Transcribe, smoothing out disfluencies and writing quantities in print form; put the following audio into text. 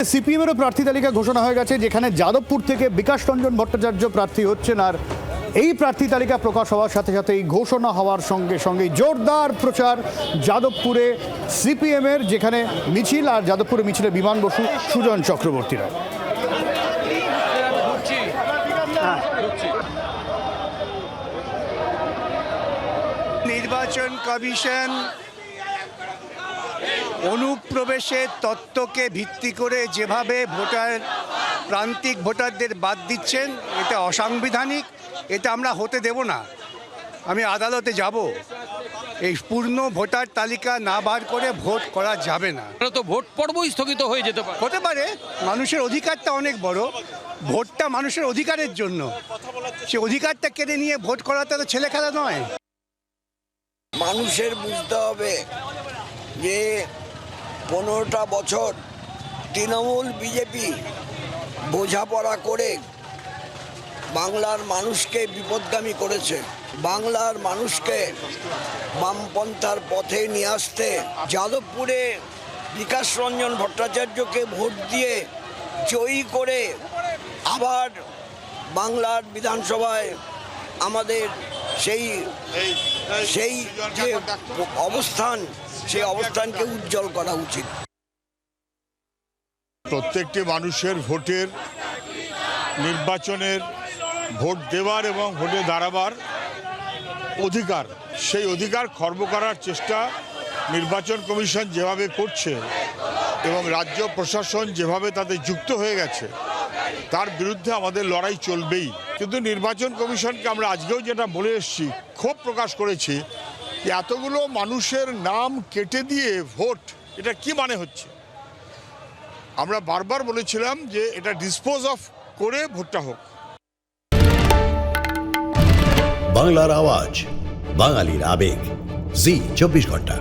সিপিএমেরও প্রার্থী তালিকা ঘোষণা হয়ে গেছে, যেখানে যাদবপুর থেকে বিকাশ রঞ্জন ভট্টাচার্য প্রার্থী হচ্ছেন। আর এই প্রার্থী তালিকা প্রকাশ হওয়ার সাথে সাথেই ঘোষণা হওয়ার সঙ্গে সঙ্গেই জোরদার প্রচার যাদবপুরে সিপিএমের, যেখানে মিছিল, আর যাদবপুরে মিছিলে বিমান বসু, সুজন চক্রবর্তীরা। নির্বাচন কমিশন অনুপ্রবেশের তত্ত্বকে ভিত্তি করে যেভাবে প্রান্তিক ভোটারদের বাদ দিচ্ছেন, এটা অসাংবিধানিক। এটা আমরা হতে দেব না। আমি আদালতে যাব। এই পূর্ণ ভোটার তালিকা না বার করে ভোট করা যাবে না। তো ভোট পর্বই স্থগিত হয়ে যেতে পারে। হতে পারে, মানুষের অধিকারটা অনেক বড়। ভোটটা মানুষের অধিকারের জন্য, সে অধিকারটা কেড়ে নিয়ে ভোট করাটা তো ছেলে খেলা নয়। মানুষের বুঝতে হবে যে 15টা বছর তৃণমূল বিজেপি বোঝাপড়া করে বাংলার মানুষকে বিপদগামী করেছে। বাংলার মানুষকে বামপন্থার পথে নিয়ে আসতে যাদবপুরে বিকাশ রঞ্জন ভট্টাচার্যকে ভোট দিয়ে জয়ী করে আবার বাংলার বিধানসভায় আমাদের সেই যে অবস্থান, সেই অবস্থানকে উজ্জ্বল করা উচিত। প্রত্যেকটি মানুষের ভোটের, নির্বাচনের ভোট দেওয়ার এবং ভোটে দাঁড়াবার অধিকার, সেই অধিকার খর্ব করার চেষ্টা নির্বাচন কমিশন যেভাবে করছে এবং রাজ্য প্রশাসন যেভাবে তাতে যুক্ত হয়ে গেছে, তার বিরুদ্ধে আমাদের লড়াই চলবেই। কিন্তু নির্বাচন কমিশনকে আমরা আজকেও যেটা বলে এসেছি, ক্ষোভ প্রকাশ করেছি যে এতগুলো মানুষের নাম কেটে দিয়ে ভোট, এটা কি মানে হচ্ছে? আমরা বারবার বলেছিলাম যে এটা ডিসপোজ অফ করে ভোটটা হোক। বাংলার আওয়াজ, বাঙালির আবেগ, জি 24 ঘন্টা।